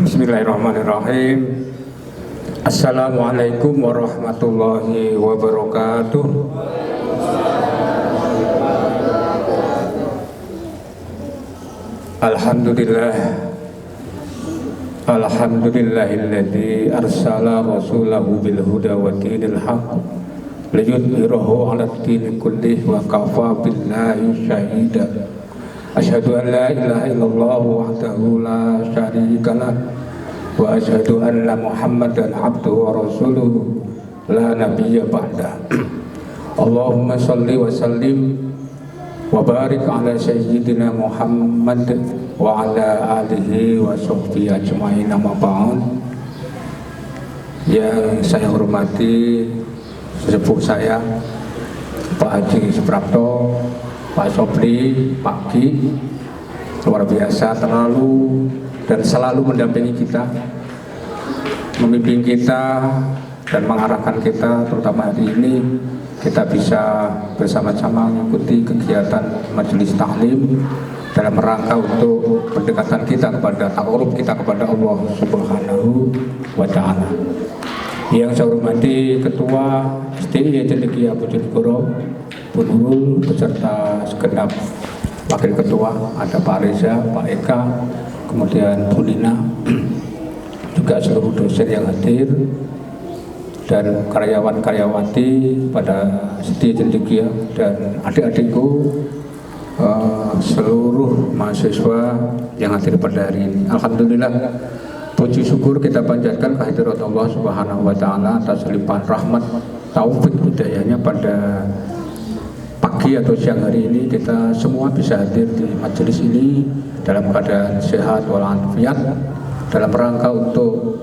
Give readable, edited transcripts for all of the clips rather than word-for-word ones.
Bismillahirrahmanirrahim. Assalamualaikum warahmatullahi wabarakatuh. Alhamdulillah. Alhamdulillahilladzi arsala rasulahu bil huda wa dinil haqq liyudhhirahu 'ala ad-dini kullih wa kafa billahi syahida. Asyhadu an la ilaha illallah wahdahu la syarika lah wa asyhadu anna Muhammadan abduhu wa rasuluhu la nabiyya ba'da. Allahumma shalli wa sallim wa barik ala sayyidina Muhammad wa ala alihi wa sahbihi ajma'in, amma ba'd. Yang saya hormati sesepuh saya Pak Haji Suprapto, Pak Sopri, Pak Ki, luar biasa, terlalu dan selalu mendampingi kita, membimbing kita dan mengarahkan kita, terutama hari ini kita bisa bersama-sama mengikuti kegiatan majelis taklim dalam rangka untuk pendekatan kita kepada takarub kita kepada Allah Subhanahu wa Ta'ala. Yang saya hormati Ketua STI Cendekia Bojonegoro Bu Nurul beserta segenap Wakil Ketua, ada Pak Reza, Pak Eka, kemudian Bu Lina, juga seluruh dosen yang hadir, dan karyawan-karyawati pada STI Cendekia, dan adik-adikku, seluruh mahasiswa yang hadir pada hari ini. Alhamdulillah, puji syukur kita panjatkan kehadirat Allah Subhanahu wa Ta'ala atas limpahan rahmat, taufik, hidayahnya pada pagi atau siang hari ini kita semua bisa hadir di majelis ini dalam keadaan sehat walafiat, dalam rangka untuk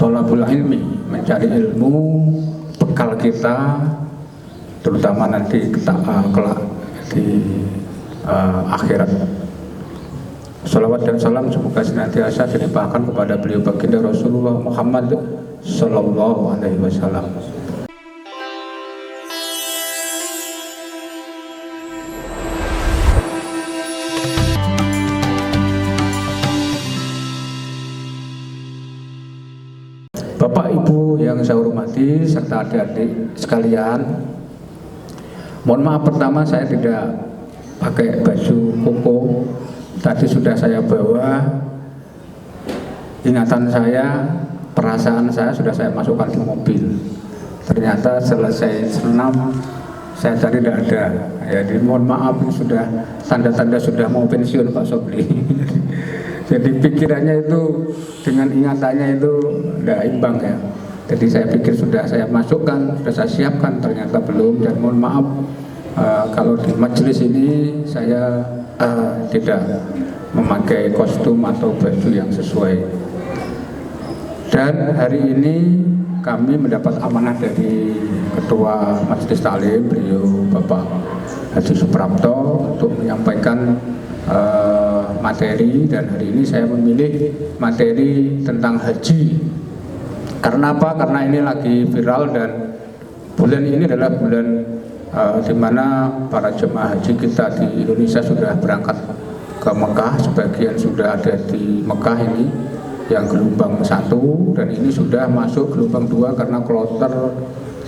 thalabul ilmi, mencari ilmu bekal kita, terutama nanti kelak di akhirat. Salawat dan salam semoga senantiasa dilimpahkan kepada beliau baginda Rasulullah Muhammad Sallallahu Alaihi Wasallam. Bapak Ibu yang saya hormati serta adik-adik sekalian, mohon maaf pertama saya tidak pakai baju koko. Tadi sudah saya bawa, ingatan saya, perasaan saya sudah saya masukkan di mobil. Ternyata selesai senam saya cari tidak ada. Ya, jadi mohon maaf, sudah tanda-tanda sudah mau pensiun Pak Sobli. Jadi pikirannya itu dengan ingatannya itu tidak imbang ya. Jadi saya pikir sudah saya masukkan, sudah saya siapkan, ternyata belum. Dan mohon maaf kalau di majelis ini saya tidak memakai kostum atau baju yang sesuai. Dan hari ini kami mendapat amanah dari Ketua Majelis Taklim, beliau Bapak Haji Suprapto, untuk menyampaikan materi, dan hari ini saya memilih materi tentang haji. Karena apa? Karena ini lagi viral dan bulan ini adalah bulan di mana para jemaah haji kita di Indonesia sudah berangkat ke Mekah, sebagian sudah ada di Mekah ini yang gelombang 1, dan ini sudah masuk gelombang 2 karena kloter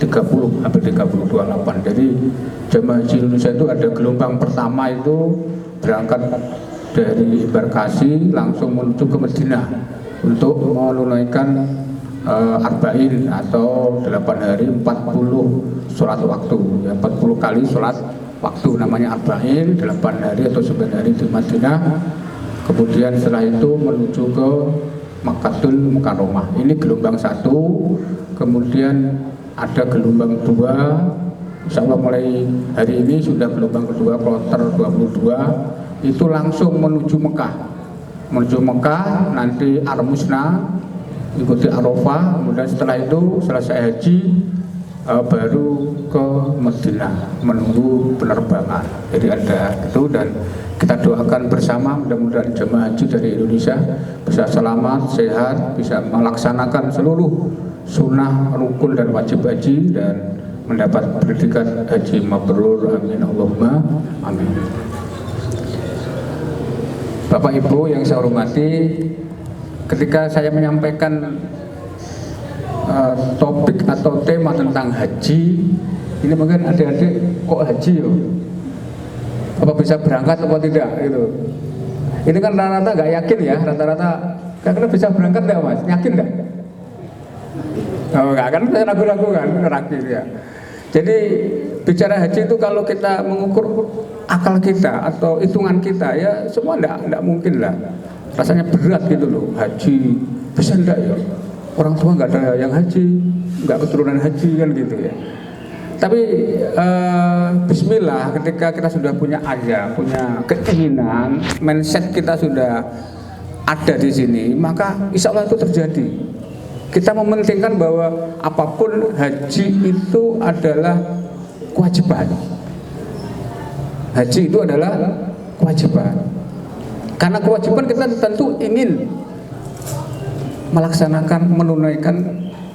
30, hampir 32,8. Jadi jemaah haji Indonesia itu ada gelombang pertama itu berangkat dari embarkasi langsung menuju ke Madinah untuk menunaikan arba'in atau 8 hari 40 sholat waktu, ya, 40 kali sholat waktu, namanya arba'in, 8 hari atau 9 hari di Madinah. Kemudian setelah itu menuju ke Makkatul Mukarramah. Ini gelombang 1. Kemudian ada gelombang 2, insya Allah mulai hari ini sudah gelombang kedua, kloter 22, itu langsung menuju Mekah. Menuju Mekah, nanti Armusna, ikuti Arafah, kemudian setelah itu selesai haji baru ke Madinah menunggu penerbangan. Jadi ada itu, dan kita doakan bersama mudah-mudahan jemaah haji dari Indonesia bisa selamat, sehat, bisa melaksanakan seluruh sunnah, rukun dan wajib haji, dan mendapat predikat haji mabrur. Amin Allahumma amin. Bapak Ibu yang saya hormati, ketika saya menyampaikan topik atau tema tentang haji, ini mungkin adik-adik kok haji yo? Apa bisa berangkat atau tidak gitu. Ini kan rata-rata nggak yakin ya, rata-rata karena bisa berangkat nggak Mas? Yakin nggak? Oh nggak, kan saya ragu-ragu kan, ragu ya. Jadi bicara haji itu kalau kita mengukur akal kita atau hitungan kita ya semua enggak mungkin lah. Rasanya berat gitu loh, haji bisa enggak ya? Orang tua enggak ada yang haji, enggak keturunan haji kan gitu ya. Tapi bismillah, ketika kita sudah punya azam, punya keinginan, mindset kita sudah ada di sini, maka insya Allah itu terjadi. Kita mementingkan bahwa apapun haji itu adalah kewajiban. Haji itu adalah kewajiban. Karena kewajiban kita tentu ingin melaksanakan, menunaikan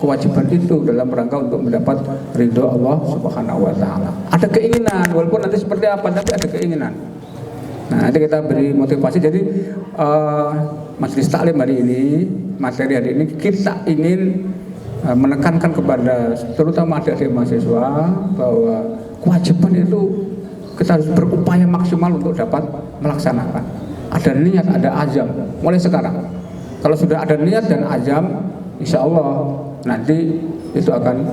kewajiban itu dalam rangka untuk mendapat ridho Allah Subhanahu wa taala. Ada keinginan, walaupun nanti seperti apa, tapi ada keinginan. Nah, nanti kita beri motivasi. Jadi majelis taklim hari ini, materi hari ini kita ingin menekankan kepada terutama adik-adik mahasiswa bahwa kewajiban itu kita harus berupaya maksimal untuk dapat melaksanakan. Ada niat, ada azam mulai sekarang. Kalau sudah ada niat dan azam, insya Allah nanti itu akan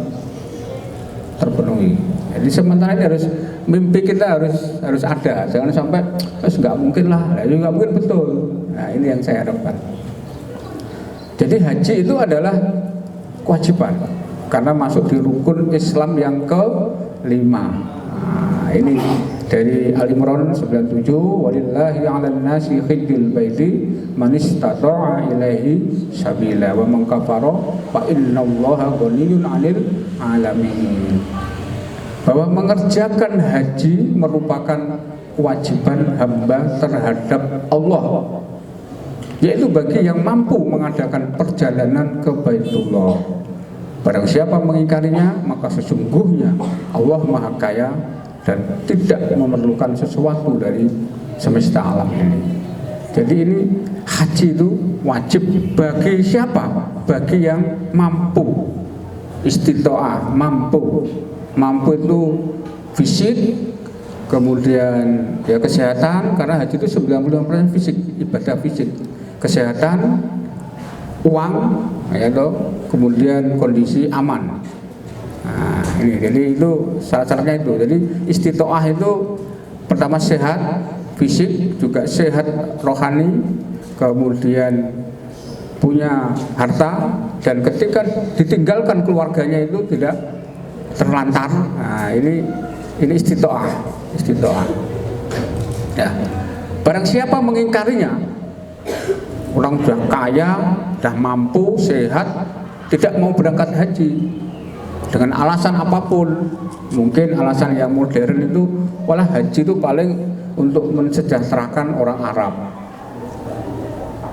terpenuhi. Jadi sementara ini harus mimpi kita harus ada, jangan sampai nggak mungkin lah, nggak mungkin betul. Nah ini yang saya harapkan. Jadi haji itu adalah kewajiban karena masuk di rukun Islam yang ke-5. Nah, ini dari Al-Imran 97, walillahi 'alan nasi hajjul baiti man istata'a ilaihi sabila wa man kafara fa innallaha ghaniyyun 'anil 'alamin. Bahwa mengerjakan haji merupakan kewajiban hamba terhadap Allah, yaitu bagi yang mampu mengadakan perjalanan ke Baitullah. Barang siapa mengingkarinya, maka sesungguhnya Allah Maha Kaya dan tidak memerlukan sesuatu dari semesta alam ini. Jadi ini haji itu wajib bagi siapa? Bagi yang mampu, istitoah, mampu. Mampu itu fisik, kemudian ya kesehatan, karena haji itu 90% fisik, ibadah fisik. Kesehatan, uang, ya toh, kemudian kondisi aman. Nah, ini jadi itu syarat-syaratnya itu. Jadi istitoah itu pertama sehat fisik, juga sehat rohani, kemudian punya harta, dan ketika ditinggalkan keluarganya itu tidak terlantar. Nah, ini istitoah. Ya. Barang siapa mengingkarinya, orang sudah kaya, sudah mampu, sehat, tidak mau berangkat haji dengan alasan apapun. Mungkin alasan yang modern itu, walah haji itu paling untuk mensejahterakan orang Arab,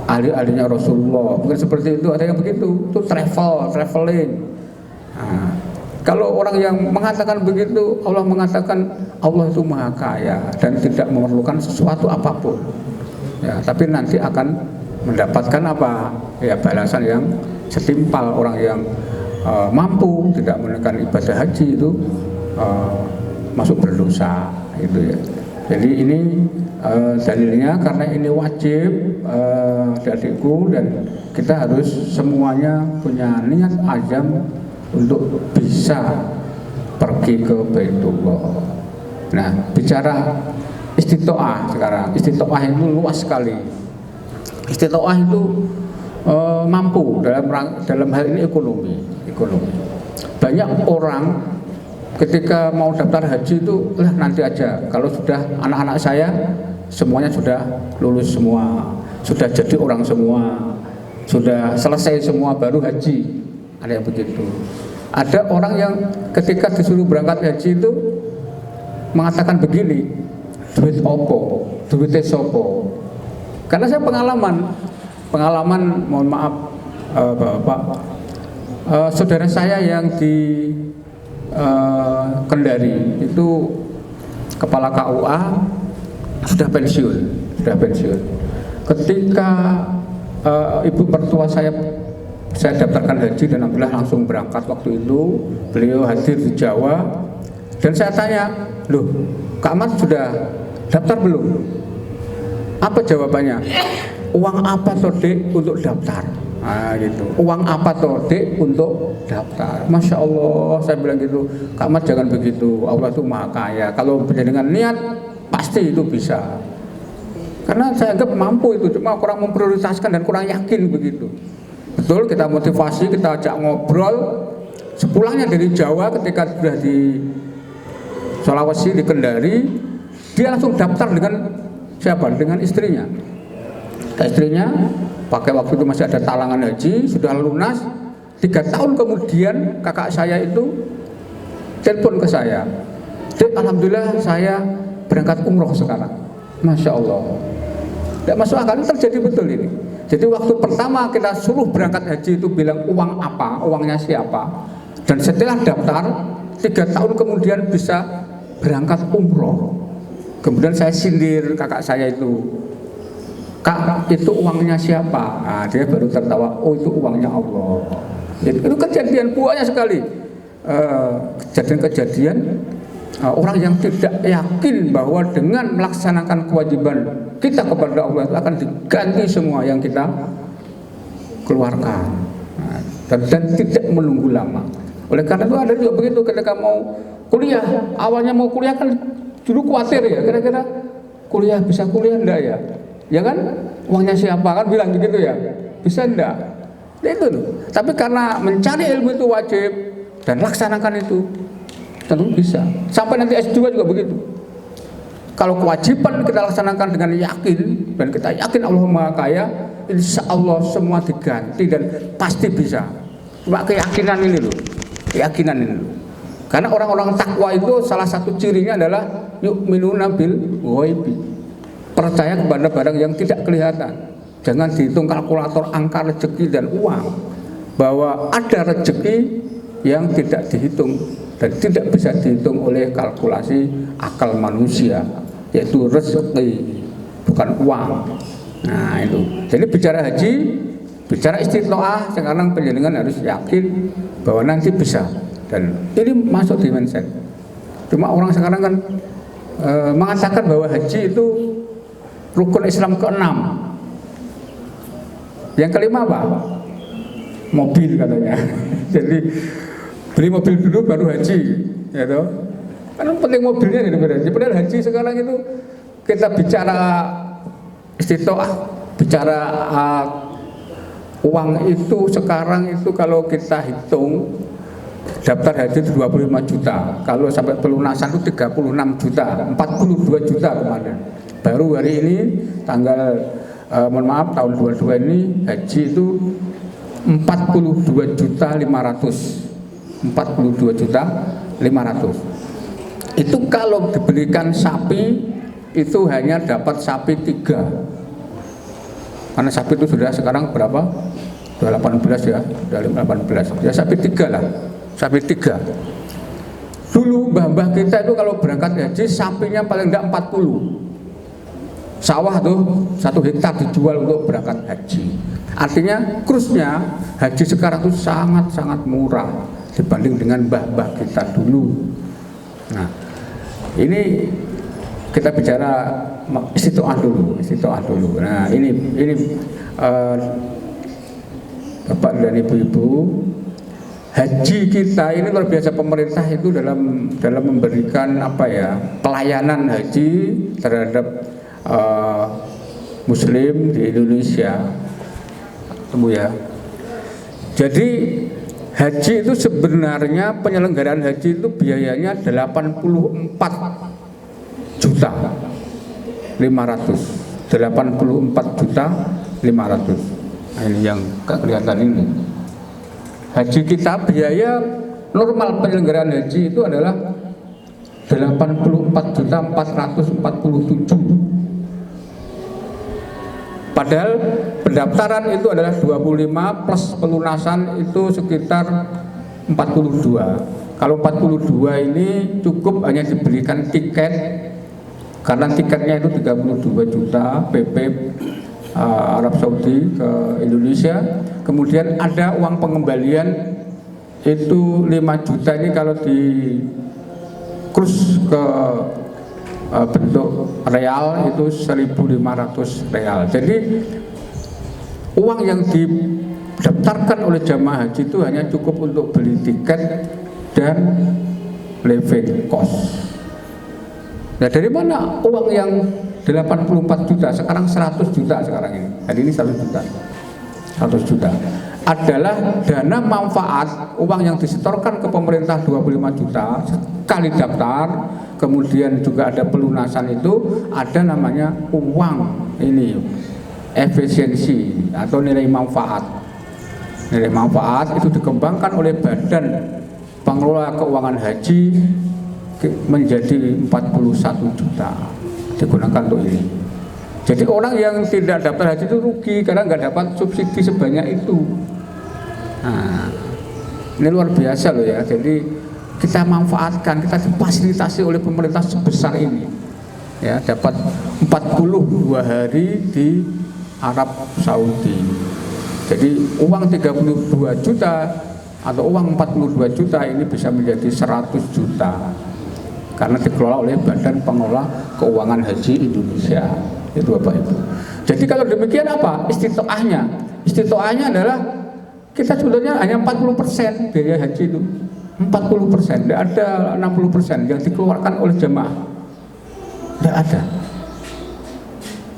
ahli-ahlinya Rasulullah, mungkin seperti itu, ada yang begitu, itu traveling. Nah, kalau orang yang mengatakan begitu, Allah mengatakan Allah itu Maha Kaya dan tidak memerlukan sesuatu apapun. Ya, tapi nanti akan mendapatkan apa? Ya, balasan yang setimpal. Orang yang mampu tidak menunaikan ibadah haji itu masuk berdosa, itu ya. Jadi ini dalilnya karena ini wajib, adikku, dan kita harus semuanya punya niat azam untuk bisa pergi ke Baitullah. Nah, bicara istitoah sekarang, istitoah itu luas sekali. Istitoah itu mampu dalam hal ini ekonomi. Banyak orang ketika mau daftar haji itu, nanti aja. Kalau sudah anak-anak saya semuanya sudah lulus semua, sudah jadi orang semua, sudah selesai semua, baru haji. Ada yang begitu. Ada orang yang ketika disuruh berangkat haji itu mengatakan begini, duit opo, duitnya sopo. Karena saya pengalaman, mohon maaf Bapak, saudara saya yang di Kendari itu kepala KUA sudah pensiun. ketika ibu mertua saya daftarkan haji dan alhamdulillah langsung berangkat waktu itu. Beliau hadir di Jawa dan saya tanya, loh Kak Ahmad sudah daftar belum? Apa jawabannya? Uang apa toh Dek untuk daftar? Nah gitu, uang apa toh Dek untuk daftar? Masya Allah, saya bilang gitu, Kak Ahmad jangan begitu, Allah itu maha kaya. Kalau dengan niat pasti itu bisa. Karena saya anggap mampu itu, cuma kurang memprioritaskan dan kurang yakin begitu. Betul, kita motivasi, kita ajak ngobrol. Sepulangnya dari Jawa ketika sudah di Sulawesi, di Kendari, dia langsung daftar dengan siapa? Dengan istrinya. Istrinya pakai waktu itu masih ada talangan haji, sudah lunas. 3 tahun kemudian kakak saya itu telepon ke saya, Dek, alhamdulillah saya berangkat umroh sekarang. Masya Allah, tidak masuk akal, terjadi betul ini. Jadi waktu pertama kita suruh berangkat haji itu bilang uang apa, uangnya siapa. Dan setelah daftar 3 tahun kemudian bisa berangkat umroh. Kemudian saya sindir kakak saya itu, Kak, itu uangnya siapa? Nah, dia baru tertawa, oh itu uangnya Allah. Itu kejadian banyak sekali. Kejadian-kejadian orang yang tidak yakin bahwa dengan melaksanakan kewajiban kita kepada Allah itu akan diganti semua yang kita keluarkan. Nah, dan tidak menunggu lama. Oleh karena itu ada juga begitu ketika mau kuliah. Awalnya mau kuliah kan dulu khawatir ya, kira-kira kuliah bisa kuliah enggak ya? Ya kan, uangnya siapa kan bilang begitu ya, bisa enggak? Itu loh. Tapi karena mencari ilmu itu wajib dan laksanakan itu, tentu bisa. Sampai nanti S2 juga begitu. Kalau kewajiban kita laksanakan dengan yakin dan kita yakin Allah Maha Kaya, insya Allah semua diganti dan pasti bisa. Cuma keyakinan ini loh, keyakinan ini loh. Karena orang-orang takwa itu salah satu cirinya adalah yu'minuna bil ghaibi. Percaya kepada barang yang tidak kelihatan. Jangan dihitung kalkulator angka rezeki dan uang. Bahwa ada rezeki yang tidak dihitung dan tidak bisa dihitung oleh kalkulasi akal manusia, yaitu rezeki, bukan uang. Nah itu. Jadi bicara haji, bicara istiqtoah, sekarang penjenengan harus yakin bahwa nanti bisa. Dan ini masuk di mindset. Cuma orang sekarang kan mengatakan bahwa haji itu rukun Islam ke-6. Yang kelima apa? Mobil katanya. Jadi beli mobil dulu baru haji, ya toh. Kan penting mobilnya gitu berarti. Padahal haji sekarang itu kita bicara istiqtoah, bicara uang itu sekarang itu kalau kita hitung daftar haji itu 25 juta. Kalau sampai pelunasan itu 36 juta, 42 juta kemarin. Baru hari ini tanggal mohon maaf tahun 22 ini haji itu 42 juta 500. 42 juta 500. Itu kalau dibelikan sapi itu hanya dapat sapi 3. Karena sapi itu sudah sekarang berapa? Sudah 18 ya, sudah 18. Ya sapi 3 lah. Sapi 3. Dulu mbah-mbah kita itu kalau berangkat haji sapinya paling enggak 40. Sawah tuh 1 hektar dijual untuk berangkat haji. Artinya krusnya haji sekarang itu sangat-sangat murah dibanding dengan mbah-mbah kita dulu. Nah, ini kita bicara istiqtoah dulu, istiqtoah dulu. Nah, ini Bapak dan Ibu-ibu, haji kita ini luar biasa. Pemerintah itu dalam memberikan pelayanan haji terhadap Muslim di Indonesia, ya. Jadi haji itu sebenarnya penyelenggaraan haji itu biayanya 84 juta 500. 84 juta 500. Nah, ini yang kelihatan ini. Haji kita biaya normal penyelenggaraan haji itu adalah 84 juta 447. Padahal pendaftaran itu adalah 25 plus pelunasan itu sekitar 42. Kalau 42 ini cukup hanya diberikan tiket, karena tiketnya itu 32 juta PP Arab Saudi ke Indonesia. Kemudian ada uang pengembalian itu 5 juta ini kalau di krus ke bentuk real itu 1.500 real. Jadi uang yang didaftarkan oleh jamaah haji itu hanya cukup untuk beli tiket dan living cost. Nah, dari mana uang yang 84 juta sekarang 100 juta sekarang ini? Hari ini 100 juta. 100 juta adalah dana manfaat uang yang disetorkan ke pemerintah 25 juta sekali daftar, kemudian juga ada pelunasan itu, ada namanya uang ini efisiensi atau nilai manfaat. Nilai manfaat itu dikembangkan oleh Badan Pengelola Keuangan Haji menjadi 41 juta digunakan untuk ini. Jadi orang yang tidak daftar haji itu rugi karena nggak dapat subsidi sebanyak itu. Nah, ini luar biasa loh ya. Jadi kita manfaatkan, kita difasilitasi oleh pemerintah sebesar ini. Ya, dapat 42 hari di Arab Saudi. Jadi uang 32 juta atau uang 42 juta ini bisa menjadi 100 juta karena dikelola oleh Badan Pengelola Keuangan Haji Indonesia. Itu Bapak Ibu. Jadi kalau demikian apa? Istitoahnya. Istitoahnya adalah kita sebetulnya hanya 40% biaya haji itu. 40%, tidak ada 60% yang dikeluarkan oleh jemaah. Tidak ada.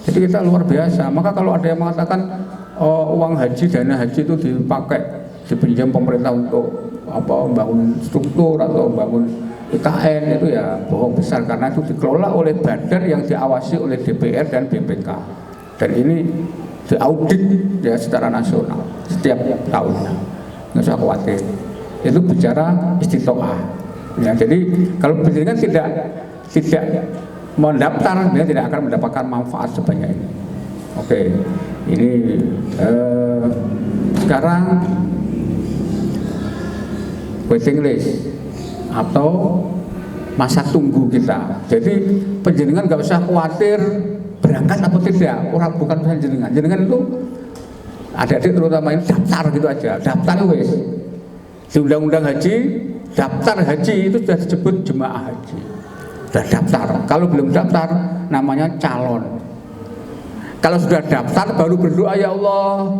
Jadi kita luar biasa. Maka kalau ada yang mengatakan uang haji, dana haji itu dipakai, dipinjam pemerintah untuk membangun struktur atau membangun IKN, itu ya bohong besar karena itu dikelola oleh badan yang diawasi oleh DPR dan BPK. Dan ini diaudit ya secara nasional setiap tahunnya. Nggak usah khawatir. Itu bicara istitoah. Ya, jadi kalau penjaringan tidak mendaftar, dia tidak akan mendapatkan manfaat sebanyak ini. Oke, ini sekarang waiting list atau masa tunggu kita. Jadi penjenengan nggak usah khawatir berangkat atau tidak. Orang bukan penjenengan. Jenengan itu adik-adik terutama ini daftar gitu aja. Daftar wes. Di undang-undang haji, daftar haji itu sudah disebut jemaah haji. Sudah daftar. Kalau belum daftar namanya calon. Kalau sudah daftar baru berdoa, ya Allah,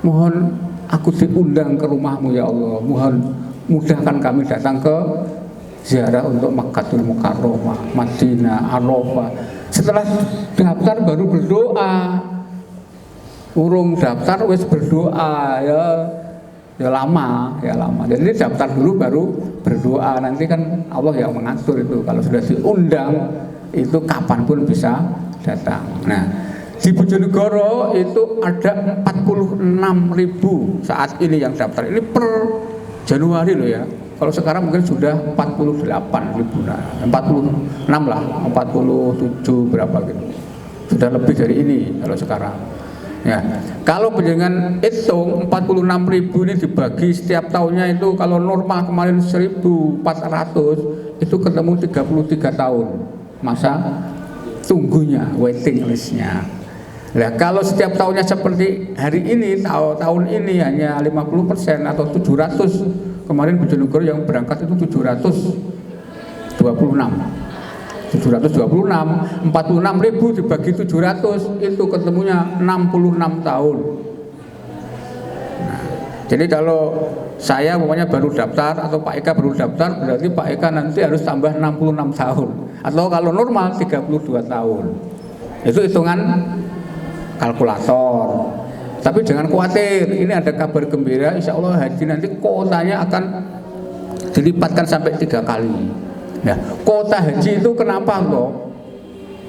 mohon aku diundang ke rumahmu ya Allah. Mohon mudahkan kami datang ke ziarah untuk Makkahul Mukarramah, Madinah, Arafah. Setelah daftar baru berdoa. Urung daftar wis berdoa ya lama. Jadi daftar dulu baru berdoa. Nanti kan Allah yang mengatur itu. Kalau sudah diundang itu kapanpun bisa datang. Nah, di Bojonegoro itu ada 46.000 saat ini yang daftar. Ini per Januari loh ya. Kalau sekarang mungkin sudah 48.000, 46 lah, 47 berapa gitu. Sudah lebih dari ini kalau sekarang. Ya, kalau penjenengan hitung 46.000 ini dibagi setiap tahunnya itu kalau normal kemarin 1.400 itu ketemu 33 tahun masa tunggunya, waiting listnya. Nah, kalau setiap tahunnya seperti hari ini, tahun ini hanya 50% atau 700. Kemarin Bojonegoro yang berangkat itu 726. 46.000 dibagi 700 itu ketemunya 66 tahun. Nah, jadi kalau saya umpamanya baru daftar atau Pak Eka baru daftar, berarti Pak Eka nanti harus tambah 66 tahun. Atau kalau normal 32 tahun. Itu hitungan kalkulator. Tapi jangan khawatir, ini ada kabar gembira, insya Allah haji nanti kuotanya akan dilipatkan sampai 3 kali. Ya, kuota haji itu kenapa loh?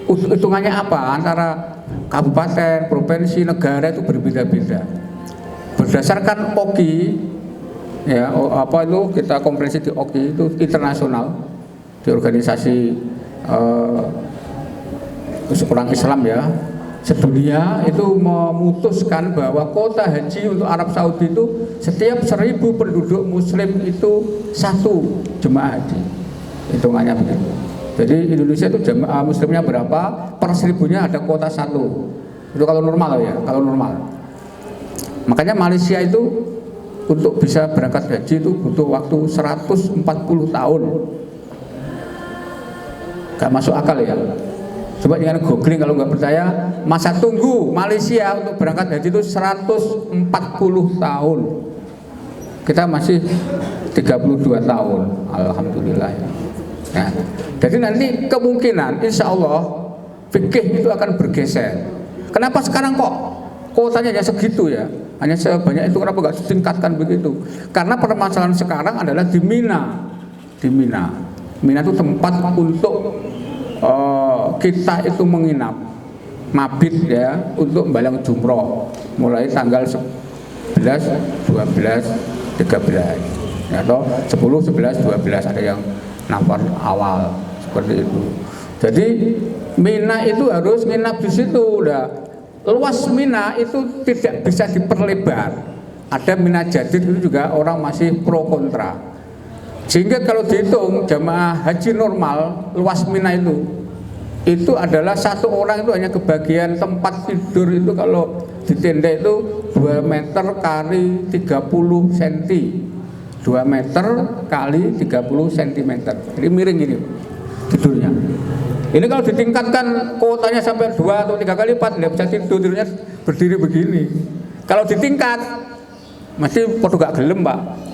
Hitungannya apa? Antara kabupaten, provinsi, negara itu berbeda-beda. Berdasarkan OKI, ya apa itu kita konferensi di OKI itu internasional, di organisasi orang Islam ya. Sedunia itu memutuskan bahwa kuota haji untuk Arab Saudi itu setiap 1.000 penduduk muslim itu 1 jemaah haji. Hitungannya begitu. Jadi Indonesia itu jemaah muslimnya berapa? Per 1.000-nya ada kuota 1. Itu kalau normal ya, kalau normal. Makanya Malaysia itu untuk bisa berangkat haji itu butuh waktu 140 tahun. Gak masuk akal ya. Coba jangan googling kalau nggak percaya. Masa tunggu Malaysia untuk berangkat haji itu 140 tahun. Kita masih 32 tahun. Alhamdulillah. Nah, jadi nanti kemungkinan insya Allah fikih itu akan bergeser. Kenapa sekarang kok kuotanya hanya segitu ya? Hanya sebanyak itu, kenapa nggak ditingkatkan begitu? Karena permasalahan sekarang adalah di Mina. Di Mina. Mina itu tempat untuk kita itu menginap, mabit ya, untuk membalang jumroh mulai tanggal 11, 12, 13 ya, atau 10, 11, 12 ada yang nafar awal seperti itu. Jadi Mina itu harus nginap di situ. Udah luas Mina itu tidak bisa diperlebar. Ada Mina Jadid itu juga orang masih pro kontra. Sehingga kalau dihitung jamaah haji normal luas Mina itu adalah satu orang itu hanya kebagian tempat tidur itu kalau di tenda itu 2 meter kali 30 cm. 2 meter kali 30 cm. Jadi miring ini tidurnya. Ini kalau ditingkatkan kuotanya sampai 2 atau 3 kali lipat, nggak bisa tidurnya berdiri begini. Kalau ditingkat masih podo gak gelem Pak.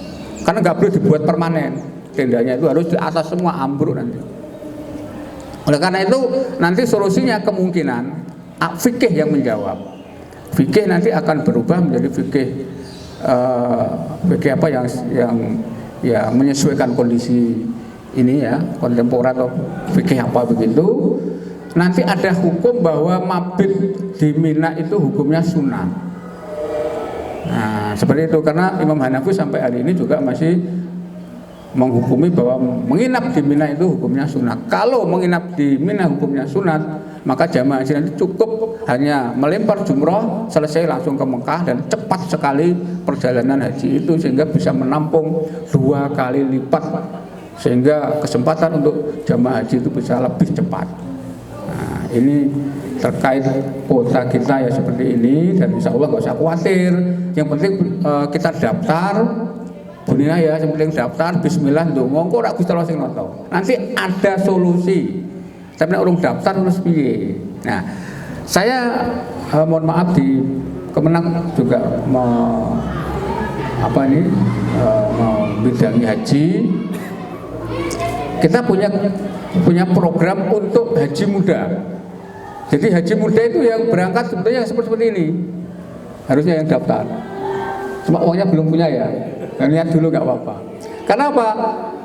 Karena nggak boleh dibuat permanen, tendanya itu harus di atas semua, ambruk nanti. Oleh karena itu nanti solusinya kemungkinan fikih yang menjawab. Fikih nanti akan berubah menjadi fikih apa yang menyesuaikan kondisi ini ya, kontemporer atau fikih apa begitu. Nanti ada hukum bahwa mabit di Mina itu hukumnya sunnah. Nah, seperti itu, karena Imam Hanafi sampai hari ini juga masih menghukumi bahwa menginap di Mina itu hukumnya sunat. Kalau menginap di Mina hukumnya sunat, maka jamaah haji nanti cukup hanya melempar jumroh, selesai langsung ke Mekah, dan cepat sekali perjalanan haji itu sehingga bisa menampung 2 kali lipat, sehingga kesempatan untuk jamaah haji itu bisa lebih cepat. Nah, ini terkait kuota kita ya seperti ini, dan insya Allah nggak usah khawatir. Yang penting kita daftar, bunyinya ya, yang penting daftar, Bismillah, ndonga, kok ora Gusti Allah sing nata. Nanti ada solusi. Tapi nek urung daftar terus piye? Nah, saya mohon maaf di Kemenang juga membidangi haji. Kita punya program untuk haji muda. Jadi haji muda itu yang berangkat sebetulnya seperti ini. Harusnya yang daftar. Cuma uangnya belum punya ya. Dan lihat dulu nggak apa-apa. Kenapa?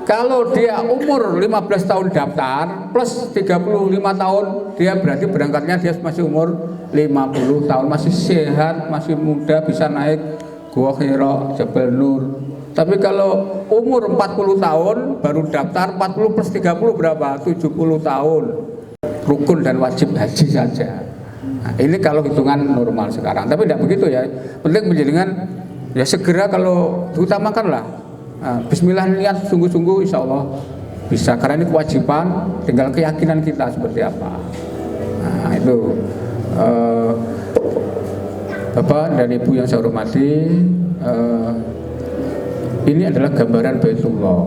Kalau dia umur 15 tahun daftar plus 35 tahun, dia berarti berangkatnya dia masih umur 50 tahun, masih sehat, masih muda, bisa naik Gua Hira, Jabal Nur. Tapi kalau umur 40 tahun baru daftar, 40 plus 30 berapa? 70 tahun. Rukun dan wajib haji saja. Nah, ini kalau hitungan normal sekarang. Tapi tidak begitu ya. Penting menjadikan ya segera, kalau diutamakanlah. Nah, Bismillah, niat sungguh-sungguh, insya Allah bisa. Karena ini kewajiban, tinggal keyakinan kita seperti apa. Nah itu Bapak dan Ibu yang saya hormati, ini adalah gambaran Baitullah.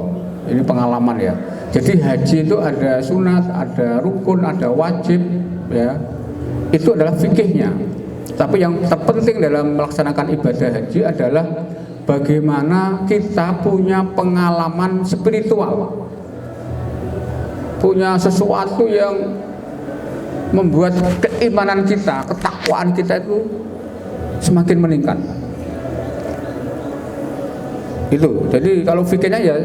Ini pengalaman ya. Jadi haji itu ada sunat, ada rukun, ada wajib ya. Itu adalah fikihnya. Tapi yang terpenting dalam melaksanakan ibadah haji adalah bagaimana kita punya pengalaman spiritual, punya sesuatu yang membuat keimanan kita, ketakwaan kita itu semakin meningkat. Itu. Jadi kalau fikirnya ya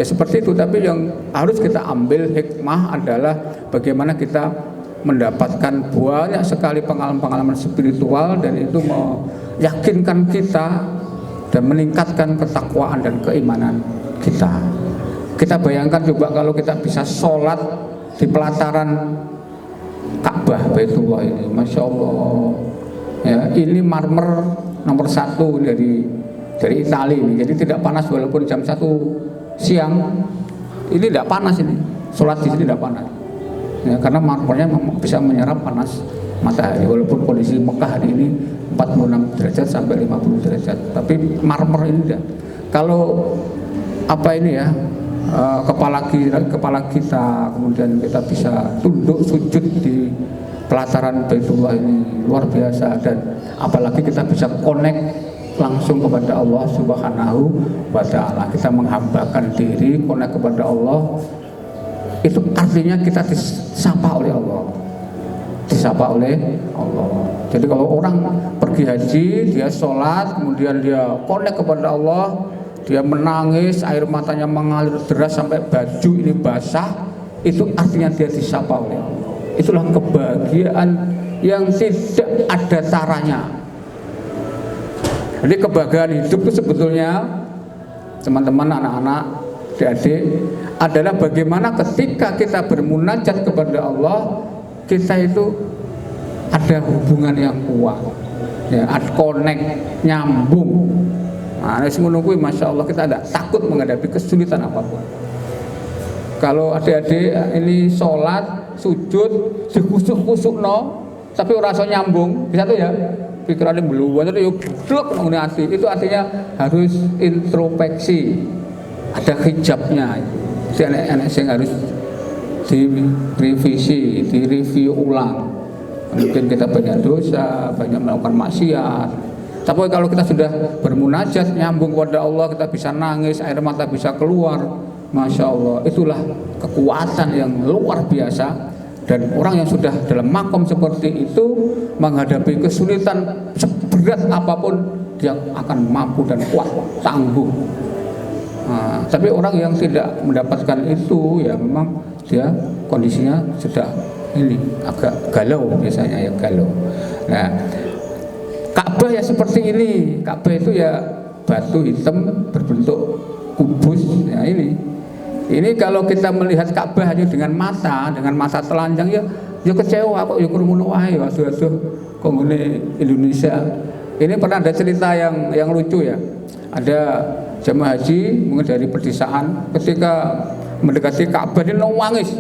seperti itu. Tapi yang harus kita ambil hikmah adalah bagaimana kita mendapatkan banyak sekali pengalaman-pengalaman spiritual, dan itu meyakinkan kita dan meningkatkan ketakwaan dan keimanan kita. Kita bayangkan coba kalau kita bisa sholat di pelataran Ka'bah Baitullah ini, Masya Allah ya, ini marmer nomor 1 dari Italia ini. Jadi tidak panas walaupun jam 1 siang, ini tidak panas ini, sholat di sini tidak panas ya, karena marmernya bisa menyerap panas matahari, walaupun kondisi Mekah hari ini 46 derajat sampai 50 derajat, tapi marmer ini enggak. Kalau apa ini ya, kepala kita, kemudian kita bisa tunduk sujud di pelataran Baitullah ini luar biasa, dan apalagi kita bisa connect langsung kepada Allah Subhanahu wa Ta'ala. Kita menghambakan diri, connect kepada Allah, itu artinya kita disapa oleh Allah. Disapa oleh Allah. Jadi kalau orang pergi haji, dia sholat, kemudian dia connect kepada Allah, dia menangis, air matanya mengalir deras sampai baju ini basah, itu artinya dia disapa oleh Allah. Itulah kebahagiaan yang tidak ada taranya. Jadi kebahagiaan hidup itu sebetulnya, teman-teman, anak-anak, adik-adik, adalah bagaimana ketika kita bermunajat kepada Allah, kita itu ada hubungan yang kuat, ya, connect, nyambung. Nah, menunggu, masya Allah, kita tidak takut menghadapi kesulitan apapun. Kalau adik-adik ini sholat, sujud, dikusuk-kusuk no, tapi rasa nyambung, bisa tuh ya. Pikirannya belum, itu yuk blok hati. Itu artinya harus introspeksi, ada hijabnya. Anak-anak yang harus direvisi, direview ulang. Mungkin kita banyak dosa, banyak melakukan maksiat. Tapi kalau kita sudah bermunajat, nyambung kepada Allah, kita bisa nangis, air mata bisa keluar. Masya Allah, itulah kekuatan yang luar biasa. Dan orang yang sudah dalam makom seperti itu menghadapi kesulitan seberat apapun, dia akan mampu dan kuat, tangguh. Nah, tapi orang yang tidak mendapatkan itu, ya memang dia kondisinya sudah ini agak galau, biasanya ya galau. Nah, Ka'bah ya seperti ini. Ka'bah itu ya batu hitam berbentuk kubus. Ya ini kalau kita melihat Ka'bah hanya dengan mata telanjang, ya kecewa kok, ya kurungono wae, aduh kok ngene Indonesia. Ini pernah ada cerita yang lucu ya. Ada jemaah haji mungkin dari pedesaan, ketika mendekati Ka'bah dia nangis.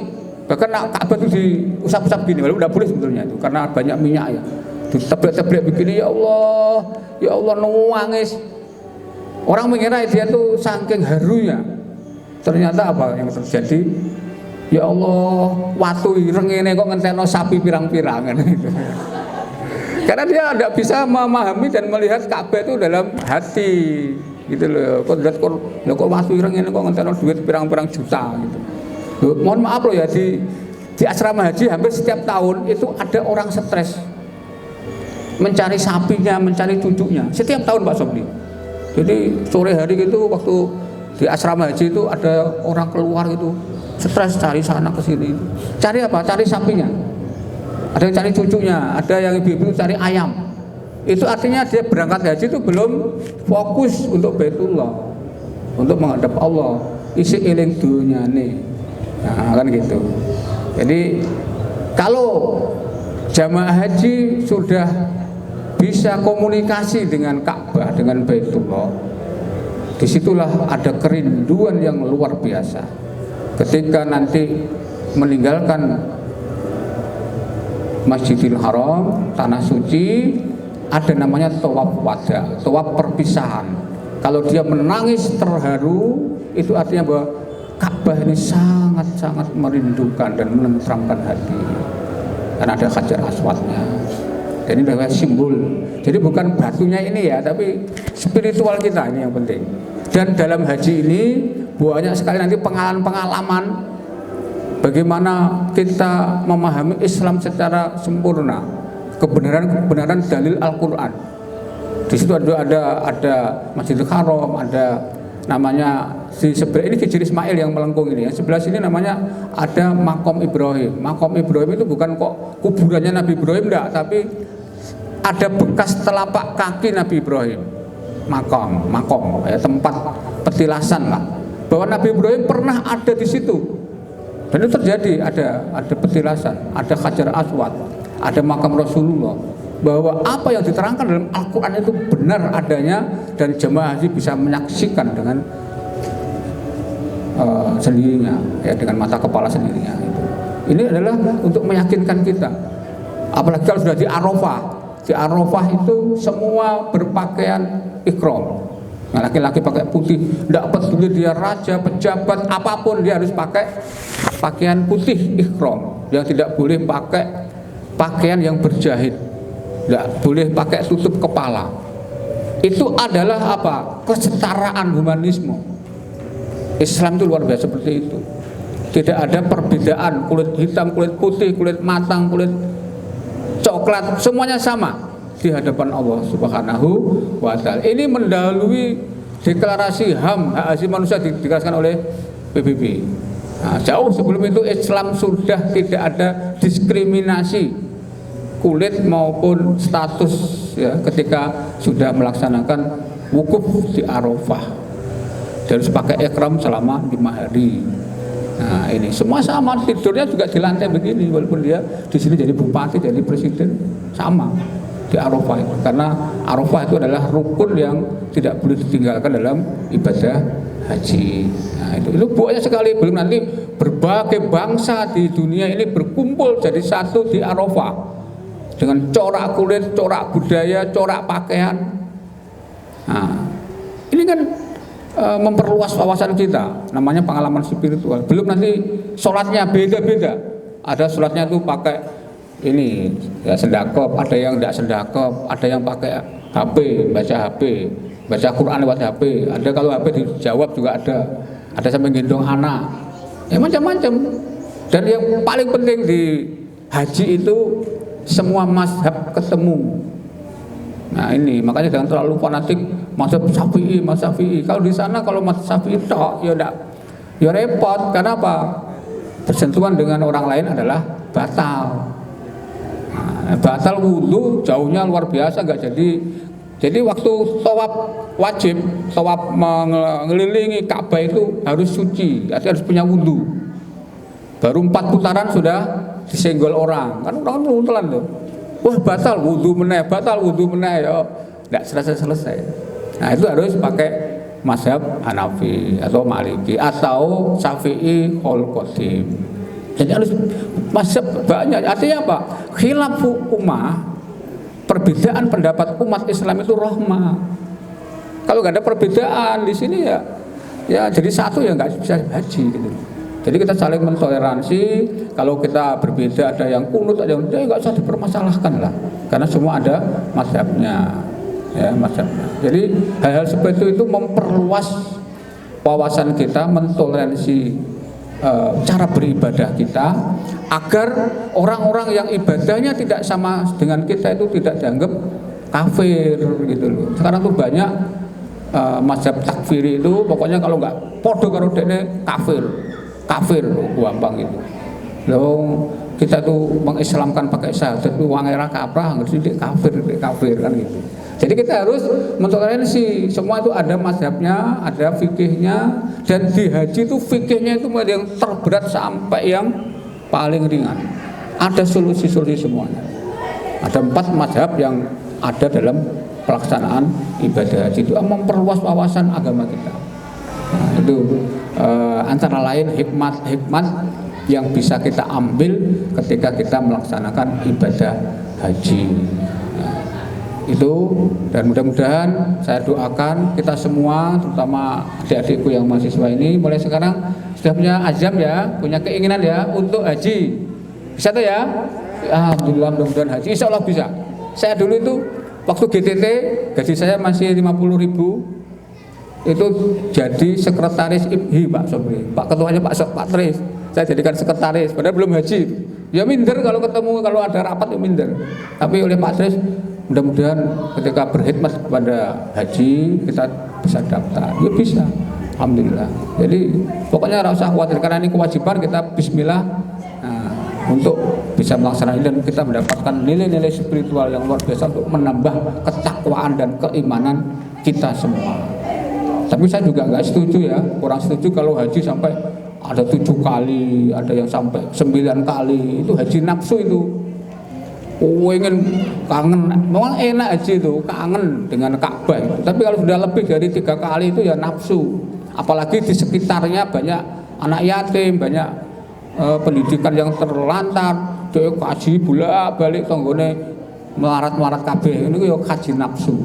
Bahkan Ka'bah itu diusap-usap gini, walaupun tidak boleh sebetulnya itu karena banyak minyak ya. Diteblek-teblek begini, ya Allah nangis. Orang mengira dia tuh saking harunya. Ternyata apa yang terjadi? Ya Allah, watu ireng ini kok ngentekno sapi pirang-pirangan gitu. Karena dia tidak bisa memahami dan melihat Ka'bah itu dalam hati, gitu loh. Kok watu ireng ini kok ngentekno duit pirang-pirang juta gitu. Loh, mohon maaf loh ya, di asrama haji hampir setiap tahun itu ada orang stres mencari sapinya, mencari cucunya. Setiap tahun Pak Sobli. Jadi sore hari gitu waktu di asrama haji itu ada orang keluar gitu stres cari sana ke sini. Cari apa? Cari sapinya. Ada yang cari cucunya, ada yang ibu-ibu cari ayam. Itu artinya dia berangkat haji itu belum fokus untuk Baitullah, untuk menghadap Allah. Isi eling dunia nih. Nah, kan gitu. Jadi kalau jamaah haji sudah bisa komunikasi dengan Ka'bah, dengan Baitullah, disitulah ada kerinduan yang luar biasa. Ketika nanti meninggalkan Masjidil Haram, tanah suci, ada namanya tawaf wada, tawaf perpisahan. Kalau dia menangis terharu, itu artinya bahwa Ka'bah ini sangat-sangat merindukan dan menenteramkan hati. Karena ada Hajar Aswadnya. Jadi ini adalah simbol. Jadi bukan batunya ini ya, tapi spiritual kita ini yang penting. Dan dalam haji ini banyak sekali nanti pengalaman-pengalaman bagaimana kita memahami Islam secara sempurna, kebenaran dalil Al-Quran. Di situ ada Masjidil Haram, ada namanya di sebelah ini Hijri Ismail yang melengkung ini ya. Sebelah sini namanya ada Makom Ibrahim. Makom Ibrahim itu bukan kok kuburannya Nabi Ibrahim enggak, tapi ada bekas telapak kaki Nabi Ibrahim. Makom ya, tempat petilasan lah. Bahwa Nabi Ibrahim pernah ada di situ. Dan itu terjadi, ada petilasan, ada Hajar Aswad, ada makam Rasulullah. Bahwa apa yang diterangkan dalam Al-Quran itu benar adanya, dan jemaah haji bisa menyaksikan dengan sendirinya, ya, dengan mata kepala sendirinya. Ini adalah untuk meyakinkan kita Apalagi kalau sudah di Arafah. Di Arafah itu semua berpakaian ihram. Nah, laki-laki pakai putih, tidak peduli dia raja, pejabat, apapun dia harus pakai pakaian putih ihram. Yang tidak boleh pakai pakaian yang berjahit, tidak boleh pakai tutup kepala. Itu adalah apa? Kesetaraan humanisme. Islam itu luar biasa seperti itu. Tidak ada perbedaan kulit hitam, kulit putih, kulit matang, kulit coklat, semuanya sama di hadapan Allah Subhanahu wa Ta'ala. Ini mendahului deklarasi HAM, hak asasi manusia dideklarasikan oleh PBB. Nah, jauh sebelum itu Islam sudah tidak ada diskriminasi kulit maupun status ya, ketika sudah melaksanakan wukuf di Arafah. Dia harus pakai ihram selama 5 hari. Nah, ini semua sama, tidurnya juga di lantai begini, walaupun dia di sini jadi bupati, jadi presiden, sama di Arafah itu. Karena Arafah itu adalah rukun yang tidak boleh ditinggalkan dalam ibadah haji. Nah, itu banyak sekali. Belum nanti berbagai bangsa di dunia ini berkumpul jadi satu di Arafah dengan corak kulit, corak budaya, corak pakaian. Nah, ini kan memperluas wawasan kita, namanya pengalaman spiritual. Belum nanti sholatnya beda-beda. Ada sholatnya itu pakai ini ya sendakop, ada yang tidak sendakop, ada yang pakai HP, baca Quran lewat HP. Ada kalau HP dijawab juga ada sampai gendong anak, ya macam-macam. Dan yang paling penting di haji itu semua mazhab ketemu. Nah ini makanya jangan terlalu fanatik mazhab Syafi'i. Kalau di sana kalau mazhab Syafi'i tok ya enggak, ya repot. Karena apa? Bersentuhan dengan orang lain adalah batal. Nah, batal wudu jauhnya luar biasa, enggak jadi. Jadi waktu tawaf wajib, tawaf mengelilingi Ka'bah itu harus suci, artinya harus punya wudu. Baru 4 putaran sudah disenggol orang, kan orang telan tuh. Wah batal wudu meneh ya, tidak selesai. Nah itu harus pakai mazhab Hanafi atau Maliki atau Syafi'i Qaul Qadim. Jadi harus mazhab banyak. Artinya apa? Khilafu ummah, perbedaan pendapat umat Islam itu rahmah. Kalau nggak ada perbedaan di sini ya jadi satu ya nggak bisa haji gitu. Jadi kita saling mentoleransi. Kalau kita berbeda, ada yang kunut, ada yang nggak usah dipermasalahkan lah, karena semua ada mazhabnya, ya mazhabnya. Jadi hal-hal seperti itu memperluas wawasan kita, mentoleransi cara beribadah kita, agar orang-orang yang ibadahnya tidak sama dengan kita itu tidak dianggap kafir gitu loh. Sekarang tuh banyak mazhab takfiri itu, pokoknya kalau nggak podo karo dekne kafir gampang gitu. Loh, kita tuh mengislamkan pakai syahadat itu wong era kaprah ngerti kafir kan gitu. Jadi kita harus mentoleransi, semua itu ada mazhabnya, ada fikihnya, dan di haji itu fikihnya itu mulai yang terberat sampai yang paling ringan. Ada solusi-solusi semuanya. Ada 4 mazhab yang ada dalam pelaksanaan ibadah haji itu memperluas wawasan agama kita. Nah, itu antara lain hikmat yang bisa kita ambil ketika kita melaksanakan ibadah haji. Nah, itu, dan mudah-mudahan saya doakan kita semua, terutama adik-adikku yang mahasiswa ini, mulai sekarang sudah punya azam ya, punya keinginan ya untuk haji. Bisa tuh ya? Alhamdulillah, mudah-mudahan haji, insya Allah bisa. Saya dulu itu waktu GTT gaji saya masih 50.000. Itu jadi sekretaris IPHI Pak Sobri, Pak ketuanya Pak Tris, saya jadikan sekretaris, padahal belum haji. Ya minder kalau ketemu, kalau ada rapat ya minder. Tapi oleh Pak Tris, mudah-mudahan ketika berkhidmat kepada haji kita bisa daftar, ya bisa, alhamdulillah. Jadi pokoknya nggak usah khawatir, karena ini kewajiban kita Bismillah untuk bisa melaksanakan ini, dan kita mendapatkan nilai-nilai spiritual yang luar biasa untuk menambah ketakwaan dan keimanan kita semua. Tapi saya juga nggak setuju ya, kurang setuju kalau haji sampai ada 7 kali, ada yang sampai 9 kali. Itu haji nafsu itu. Ingin kangen, memang enak haji itu, kangen dengan Ka'bah. Tapi kalau sudah lebih dari 3 kali itu ya nafsu. Apalagi di sekitarnya banyak anak yatim, banyak pendidikan yang terlantar, Dhek kaji bolak-balik tanggane melarat-melarat kabeh. Niku ya kaji nafsu.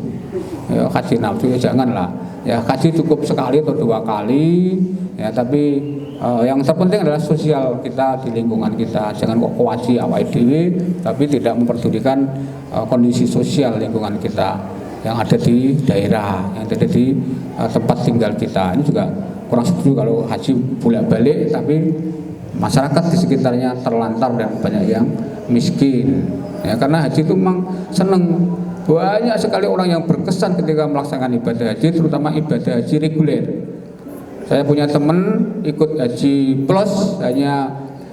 Ya kaji nafsu ya janganlah. Ya kaji cukup sekali atau 2 kali ya, tapi yang terpenting adalah sosial kita di lingkungan kita. Jangan kok kaji awake dhewe tapi tidak memperdulikan kondisi sosial lingkungan kita yang ada di daerah, yang ada di tempat tinggal kita. Ini juga kurang setuju kalau haji bolak-balik tapi masyarakat di sekitarnya terlantar dan banyak yang miskin. Ya, karena haji itu memang seneng. Banyak sekali orang yang berkesan ketika melaksanakan ibadah haji, terutama ibadah haji reguler. Saya punya teman ikut haji plus, hanya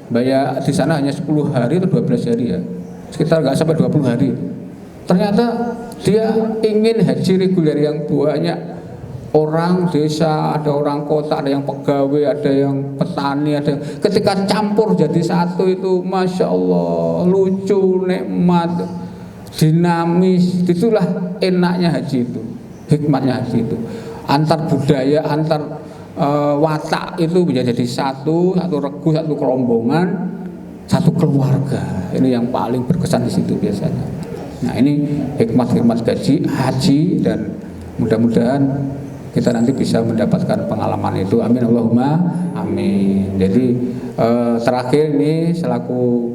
bayar di sana hanya 10 hari atau 12 hari ya, sekitar nggak sampai 20 hari. Ternyata dia ingin haji reguler yang banyak orang desa, ada orang kota, ada yang pegawai, ada yang petani, ada yang, ketika campur jadi satu itu masya Allah lucu, nikmat, dinamis. Itulah enaknya haji itu, hikmatnya haji itu. Antar budaya, antar watak itu bisa jadi satu regu, satu kerombongan, satu keluarga. Ini yang paling berkesan di situ biasanya. Nah ini hikmat-hikmat haji dan mudah-mudahan kita nanti bisa mendapatkan pengalaman itu. Amin Allahumma amin. Jadi terakhir ini selaku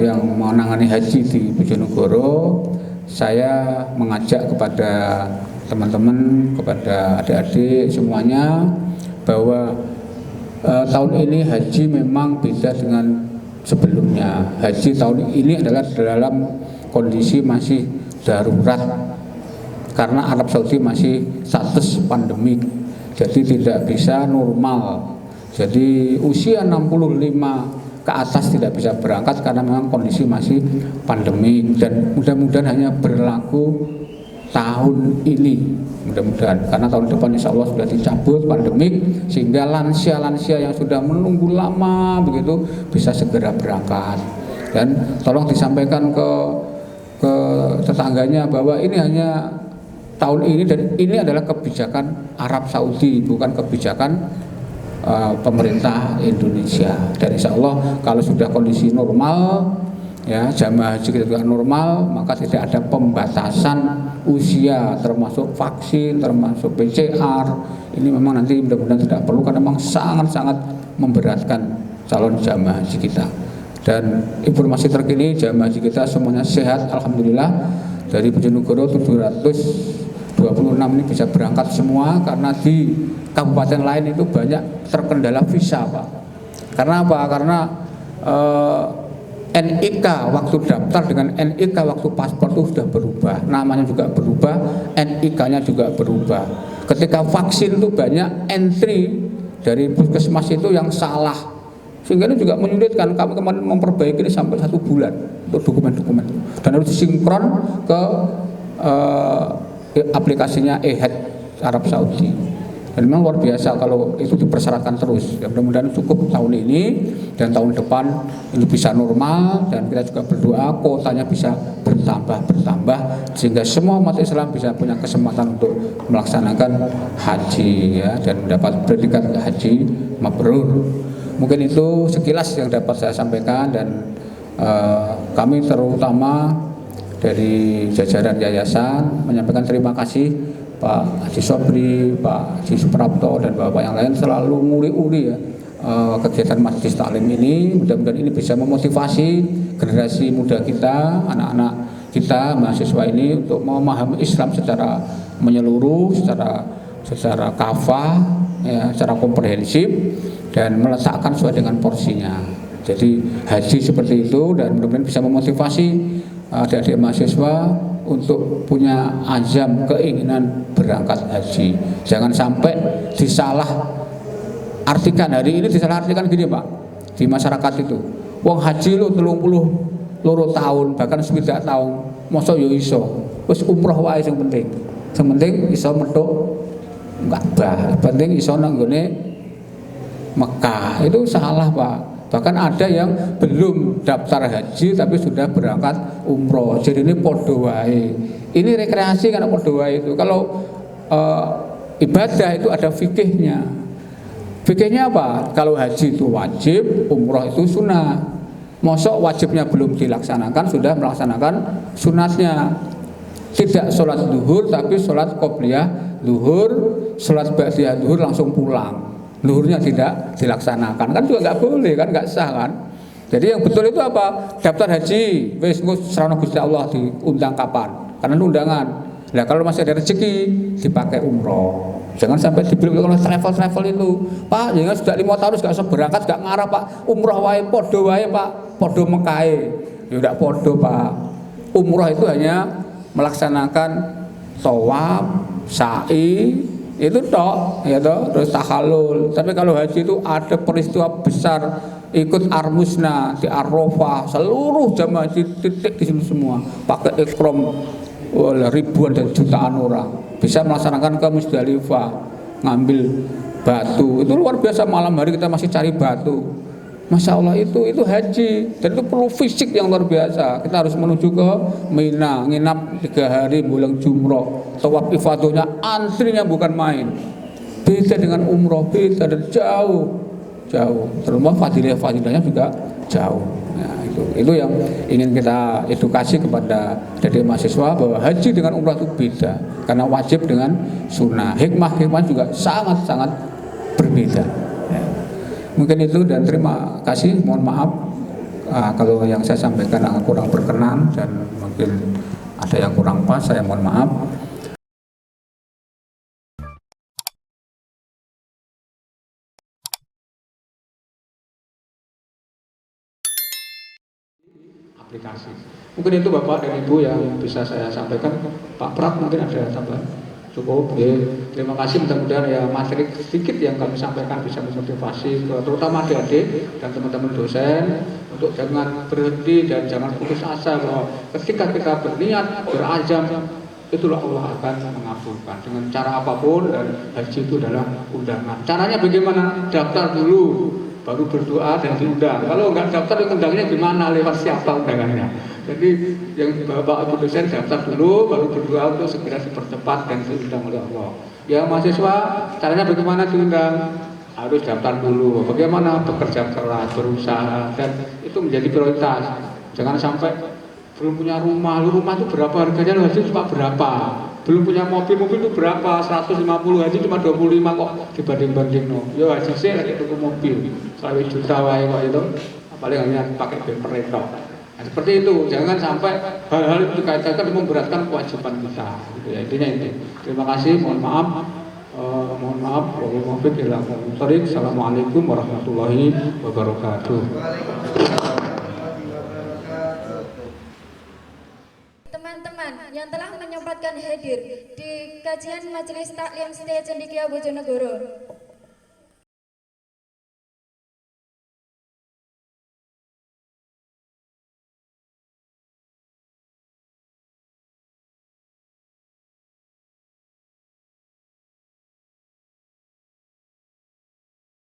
yang menangani haji di Bojonegoro, saya mengajak kepada teman-teman, kepada adik-adik semuanya bahwa tahun ini haji memang beda dengan sebelumnya. Haji tahun ini adalah dalam kondisi masih darurat karena Arab Saudi masih status pandemik, jadi tidak bisa normal. Jadi usia 65 ke atas tidak bisa berangkat karena memang kondisi masih pandemik, dan mudah-mudahan hanya berlaku tahun ini, mudah-mudahan, karena tahun depan insya Allah sudah dicabut pandemik sehingga lansia-lansia yang sudah menunggu lama begitu bisa segera berangkat. Dan tolong disampaikan ke tetangganya bahwa ini hanya tahun ini dan ini adalah kebijakan Arab Saudi, bukan kebijakan pemerintah Indonesia. Dan insya Allah kalau sudah kondisi normal ya, jamaah haji kita juga normal, maka tidak ada pembatasan usia termasuk vaksin, termasuk PCR. Ini memang nanti mudah-mudahan tidak perlu karena memang sangat-sangat memberatkan calon jamaah haji kita. Dan informasi terkini jamaah haji kita semuanya sehat alhamdulillah. Dari Bojonegoro 726 ini bisa berangkat semua, karena di kabupaten lain itu banyak terkendala visa Pak. Karena apa? Karena NIK waktu daftar dengan NIK waktu paspor itu sudah berubah, namanya juga berubah, NIK-nya juga berubah. Ketika vaksin itu banyak entry dari puskesmas itu yang salah, sehingga ini juga menyulitkan. Kami kemarin memperbaiki ini sampai 1 bulan untuk dokumen-dokumen, dan harus disinkron ke aplikasinya EHAD Arab Saudi. Dan memang luar biasa kalau itu dipersyaratkan terus. Ya, mudah-mudahan cukup tahun ini dan tahun depan ini bisa normal, dan kita juga berdoa kotanya bisa bertambah sehingga semua umat Islam bisa punya kesempatan untuk melaksanakan haji ya, dan mendapat predikat haji mabrur. Mungkin itu sekilas yang dapat saya sampaikan, dan kami terutama dari jajaran yayasan menyampaikan terima kasih Pak Haji Sobri, Pak Haji Suprapto, dan Bapak yang lain selalu nguri-uri ya kegiatan Majelis Taklim ini. Mudah-mudahan ini bisa memotivasi generasi muda kita, anak-anak kita, mahasiswa ini untuk memahami Islam secara menyeluruh, secara kafah, ya, secara komprehensif, dan meletakkan sesuai dengan porsinya. Jadi haji seperti itu, dan mudah-mudahan bisa memotivasi adik-adik mahasiswa untuk punya azam keinginan berangkat haji. Jangan sampai disalah artikan, hari ini disalah artikan gini Pak, di masyarakat itu, wong haji lu 32 tahun bahkan 9 tahun masa yo iso wis umroh wae sing penting iso metuk Ka'bah, penting iso nang nggone Mekah. Itu salah Pak. Bahkan ada yang belum daftar haji tapi sudah berangkat umroh. Jadi ini podo wae. Ini rekreasi karena podo wae itu. Kalau ibadah itu ada fikihnya. Fikihnya apa? Kalau haji itu wajib, umroh itu sunnah. Mosok wajibnya belum dilaksanakan sudah melaksanakan sunatnya. Tidak sholat zuhur tapi sholat qobliyah zuhur, sholat ba'diyah zuhur langsung pulang. Zuhurnya tidak dilaksanakan kan juga nggak boleh kan, nggak sah kan. Jadi yang betul itu apa? Daftar haji, wis serana Gusti Allah diundang kapan? Karena undangan. Nah kalau masih ada rezeki dipakai umroh. Jangan sampai dibeli oleh travel itu. Pak, jangan sudah 5 tahun nggak usah berangkat, nggak ngarah Pak. Umroh wae, podo wae Pak, podo Mekahe. Ya udah podo Pak. Umroh itu hanya melaksanakan tawaf, sa'i, itu tok, ya toh, terus tahalul. Tapi kalau haji itu ada peristiwa besar, ikut armusna di Arafah, seluruh jamaah di titik di sini semua pakai ikram ribuan dan jutaan orang bisa melaksanakan ke Musdalifah, ngambil batu. Itu luar biasa, malam hari kita masih cari batu. Masya Allah itu haji, dan itu perlu fisik yang luar biasa. Kita harus menuju ke Mina, nginap 3 hari bulan jumroh. Tawaf ifadahnya antrinya bukan main. Beda dengan umroh, beda dan jauh. Terutama fadilah-fadilahnya juga jauh. Nah, itu yang ingin kita edukasi kepada adik mahasiswa bahwa haji dengan umrah itu beda, karena wajib dengan sunnah. Hikmah juga sangat-sangat berbeda. Mungkin itu, dan terima kasih. Mohon maaf kalau yang saya sampaikan agak kurang berkenan dan mungkin ada yang kurang pas, saya mohon maaf. Aplikasi. Mungkin itu Bapak dan Ibu yang bisa saya sampaikan. Pak Prak mungkin ada tambahan? Cukup. Terima kasih, mudah-mudahan ya materi sedikit yang kami sampaikan bisa memotivasi terutama adik-adik dan teman-teman dosen untuk jangan berhenti dan jangan putus asa bahwa ketika kita berniat, berazam, itulah Allah akan mengabulkan dengan cara apapun, dan haji itu adalah undangan. Caranya bagaimana? Daftar dulu, baru berdoa dan diundang. Kalau nggak daftar, undangnya gimana? Lewat siapa undangannya? Jadi yang Bapak Ibu dosen daftar dulu, baru berdoa untuk segera dipercepat dan diundang oleh Allah. Ya mahasiswa, caranya bagaimana diundang? Harus daftar dulu. Bagaimana? Bekerja keras, berusaha, dan itu menjadi prioritas. Jangan sampai belum punya rumah. Rumah itu berapa harganya? Haji cuma berapa? Belum punya mobil itu berapa? 150, haji cuma 25 kok dibanding-banding. Yo haji sih lagi tuku mobil 1 juta wae kok itu, paling hanya pakai bumper itu. Nah, seperti itu, jangan sampai hal-hal itu dikait-kaitkan memberatkan kewajiban kita. Gitu ya, intinya itu. Terima kasih, mohon maaf. Assalamualaikum warahmatullahi wabarakatuh. Teman-teman yang telah menyempatkan hadir di kajian Majelis Taklim Setia Cendekia Bojonegoro,